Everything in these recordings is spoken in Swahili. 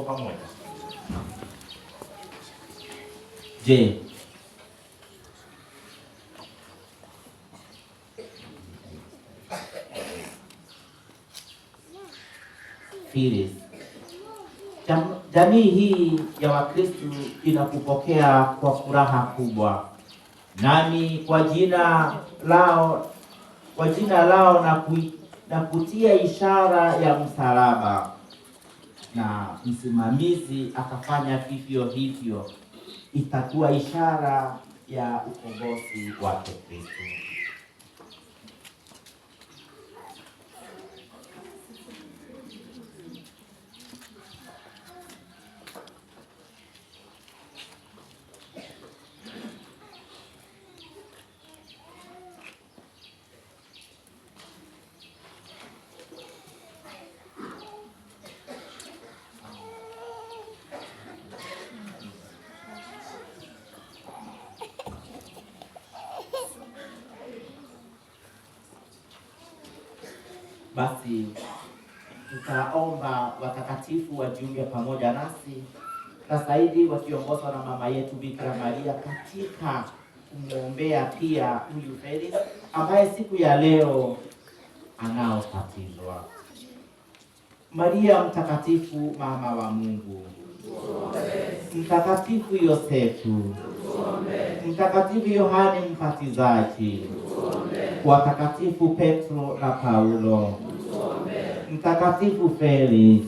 pamoja. Je, Phyllis, jamii hii ya Wakristo inakupokea kwa furaha kubwa, nami kwa jina lao na kutia ishara ya msalaba, na msimamizi akafanya vivyo hivyo, itakuwa ishara ya ukombozi wake Kristo. Basi tutaomba watakatifu wajiunge pamoja nasi sasa hivi wakiongozwa na mama yetu Bikira Maria katika kumwombea pia huyu Felix ambaye siku ya leo anaobatizwa. Maria mtakatifu, mama wa Mungu, Mtakatifu Yosefu, Mtakatifu Yohane Mbatizaji, watakatifu Petro na Paulo, Mtakatifu Felix,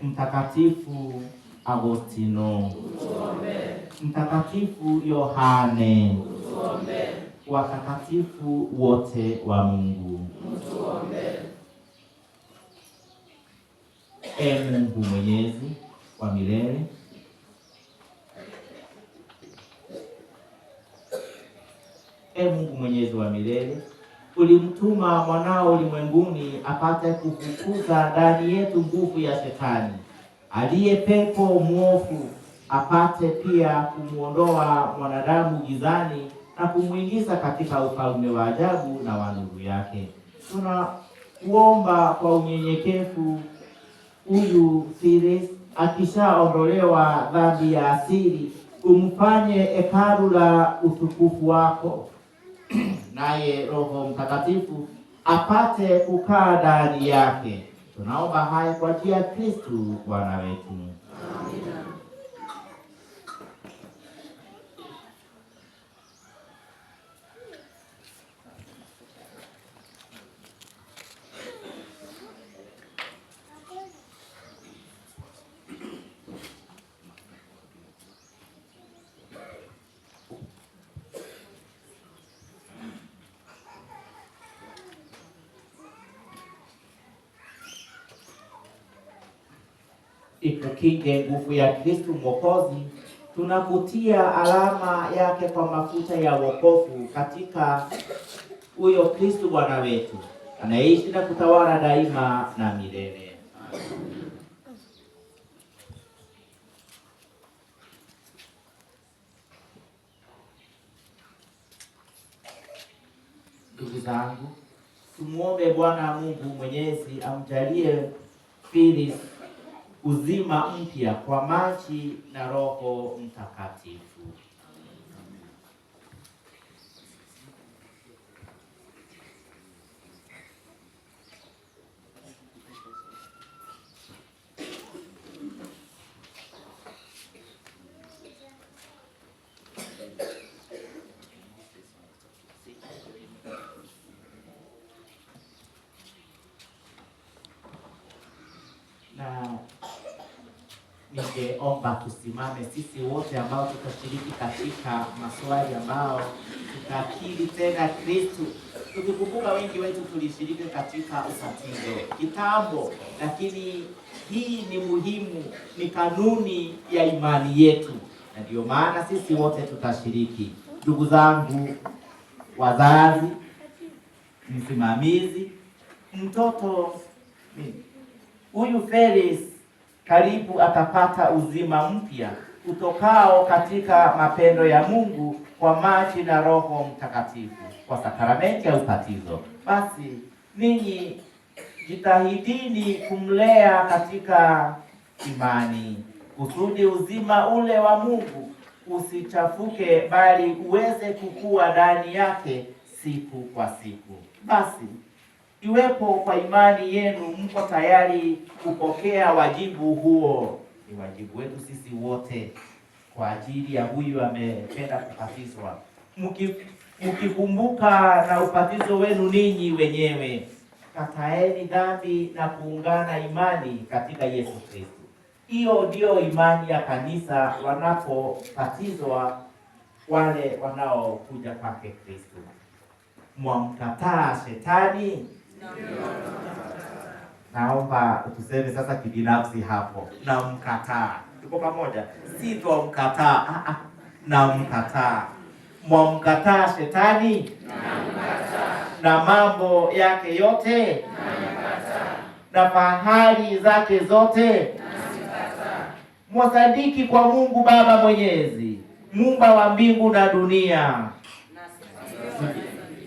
Mtakatifu Agostino, Mtakatifu Yohane, watakatifu wote wa Mungu. Mungu Mwenyezi wa milele, Mungu Mwenyezi wa milele, ulimtuma mwanao ulimwenguni apate kufukuza ndani yetu nguvu ya Shetani, aliye pepo mwovu, apate pia kumuondoa mwanadamu gizani na kumuingiza katika ufalme wa ajabu na wa nuru yake. Tunakuomba kwa unyenyekevu, huyu Felix akishaondolewa dhambi ya asili, umfanye hekalu la utukufu wako naye Roho Mtakatifu apate kukaa ndani yake. Tunaomba haya kwa njia ya Kristo Bwana wetu. Amina. Ikukinge nguvu ya Kristo Mwokozi, tunakutia alama yake kwa mafuta ya wokovu katika huyo Kristo Bwana wetu, anaishi na kutawala daima na milele. Ndugu zangu, tumuombe Bwana Mungu Mwenyezi amjalie Felix uzima mpya kwa maji na Roho Mtakatifu. Na ningeomba tusimame sisi wote ambao tutashiriki katika maswali ambao tutakiri tena Kristo, tukikumbuka wengi wetu tulishiriki katika ubatizo kitambo, lakini hii ni muhimu, ni kanuni ya imani yetu, na ndio maana sisi wote tutashiriki. Ndugu zangu, wazazi, msimamizi, mtoto, huyu Felix karibu atapata uzima mpya utokao katika mapendo ya Mungu kwa maji na Roho Mtakatifu kwa sakramenti ya ubatizo. Basi ninyi jitahidini kumlea katika imani, kusudi uzima ule wa Mungu usichafuke, bali uweze kukua ndani yake siku kwa siku. Basi iwepo kwa imani yenu mko tayari kupokea wajibu huo. Ni wajibu wetu sisi wote kwa ajili ya huyu amependa kubatizwa. Mkikumbuka na ubatizo wenu ninyi wenyewe, kataeni dhambi na kuungana imani katika Yesu Kristo. Hiyo ndio imani ya kanisa wanapobatizwa wale wanaokuja kwake Kristo. Mwamkataa shetani? Naomba tuseme sasa kibinafsi hapo. Namkataa. Tuko pamoja? Si twamkataa, namkataa. Mwamkataa shetani? Namkataa. Na mambo yake yote? Namkataa. Na fahari zake zote? Namkataa. Mwasadiki kwa Mungu Baba Mwenyezi, Muumba wa mbingu na dunia?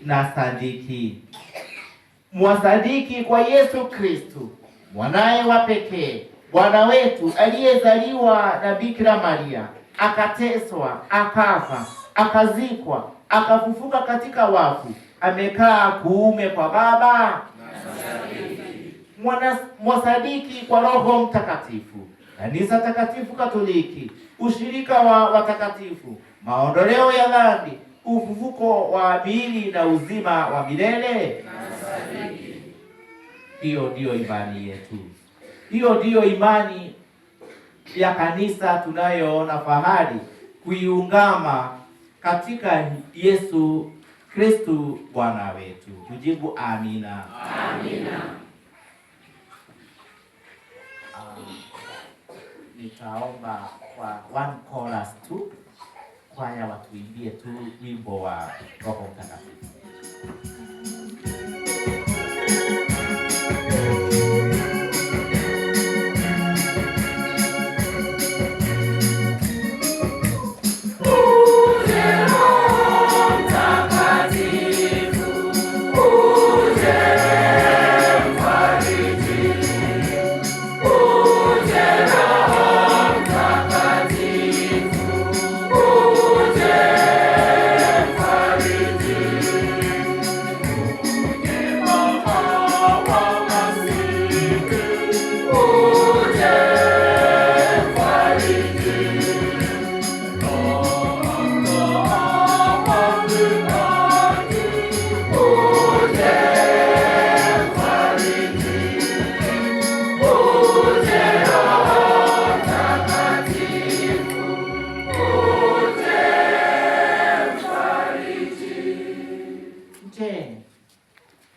Nasadiki. Mwasadiki kwa Yesu Kristo, mwanaye wa pekee, Bwana wetu, aliyezaliwa na Bikira Maria, akateswa, akafa, akazikwa, akafufuka katika wafu, amekaa kuume kwa Baba? Mwasadiki kwa Roho Mtakatifu, Kanisa Takatifu Katoliki, ushirika wa watakatifu, maondoleo ya dhambi, ufufuko wa miili na uzima wa milele? Hiyo ndiyo imani yetu. Hiyo ndiyo imani ya kanisa tunayoona fahari kuiungama katika Yesu Kristo Bwana wetu. Tujibu amina. Amina. Nitaomba kwa one chorus tu, kwaya watuimbie tu wimbo wa Roho Mtakatifu.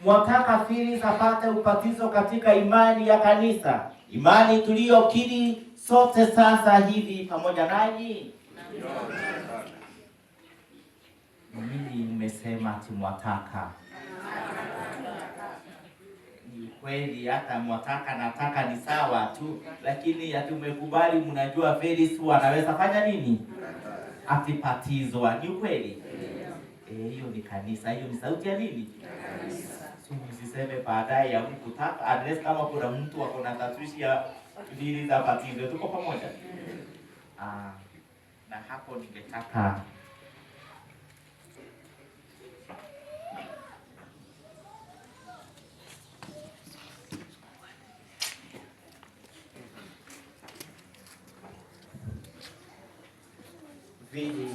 Mwataka Felix apate ubatizo katika imani ya kanisa, imani tuliyokiri sote sasa hivi pamoja nanyi? Mimi mmesema ati mwataka. Ni kweli, hata mwataka nataka ni sawa tu, lakini ati umekubali, mnajua Felix anaweza fanya nini? Atipatizwa. Ni kweli? Hiyo ni kanisa, hiyo ni sauti ya nini? Msiseme baadaye ya mkutaka address kama kuna mtu ako na tatuishi ya dini za batizo. Tuko pamoja? Na hapo ningetaka vili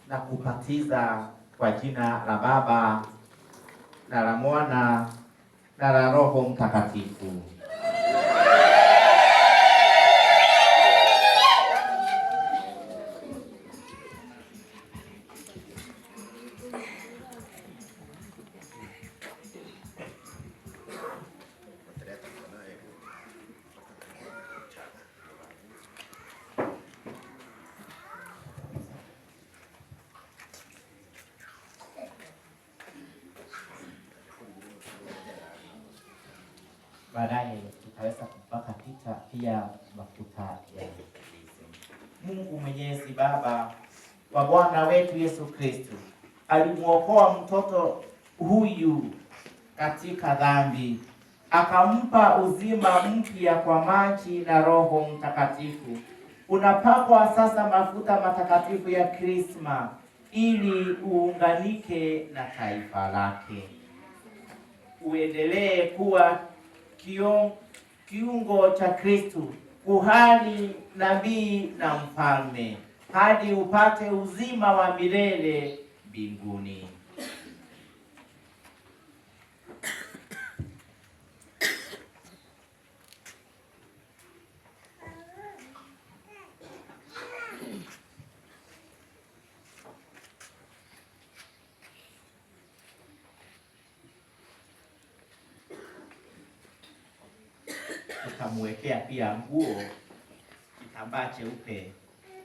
na kubatiza kwa jina la Baba na la Mwana na la Roho Mtakatifu. Baadaye tutaweza kupaka picha pia mafuta ya Mungu Mwenyezi Baba wa Bwana wetu Yesu Kristo alimuokoa mtoto huyu katika dhambi, akampa uzima mpya kwa maji na Roho Mtakatifu. Unapakwa sasa mafuta matakatifu ya Krisma ili uunganike na taifa lake, uendelee kuwa kiungo cha Kristo, kuhani, nabii na mfalme, hadi upate uzima wa milele mbinguni. Utamwekea pia nguo, kitambaa cheupe,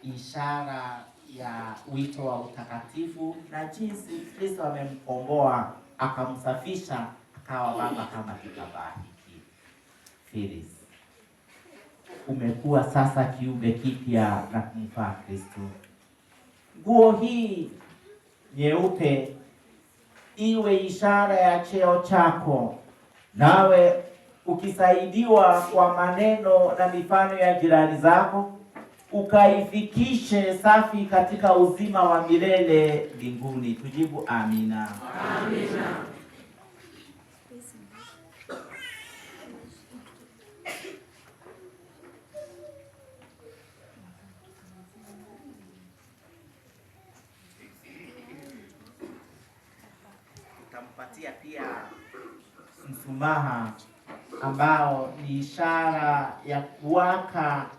ishara ya wito wa utakatifu na jinsi Kristo amemkomboa akamsafisha akawa baba kama kitambaa hiki. Filis, umekuwa sasa kiumbe kipya na kumfaa Kristo. Nguo hii nyeupe iwe ishara ya cheo chako, nawe ukisaidiwa kwa maneno na mifano ya jirani zako, ukaifikishe safi katika uzima wa milele mbinguni. Tujibu amina. Amina. Utampatia pia msamaha ambao ni ishara ya kuwaka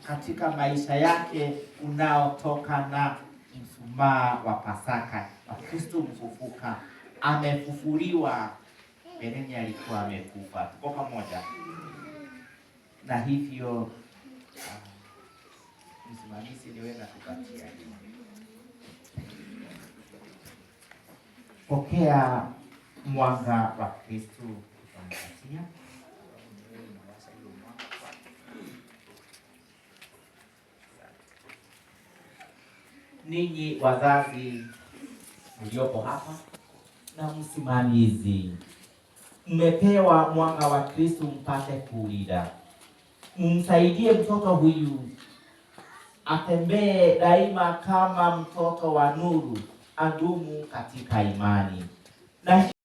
katika maisha yake unaotoka na mshumaa wa Pasaka wa Kristo mfufuka. Amefufuliwa, mbeleni alikuwa amekufa. Tuko pamoja? Na hivyo msimamizi niweza kupatia. Pokea mwanga wa Kristo. Ninyi wazazi mliopo hapa na msimamizi, mmepewa mwanga wa Kristo mpate kuulinda. Mumsaidie mtoto huyu atembee daima kama mtoto wa nuru, adumu katika imani na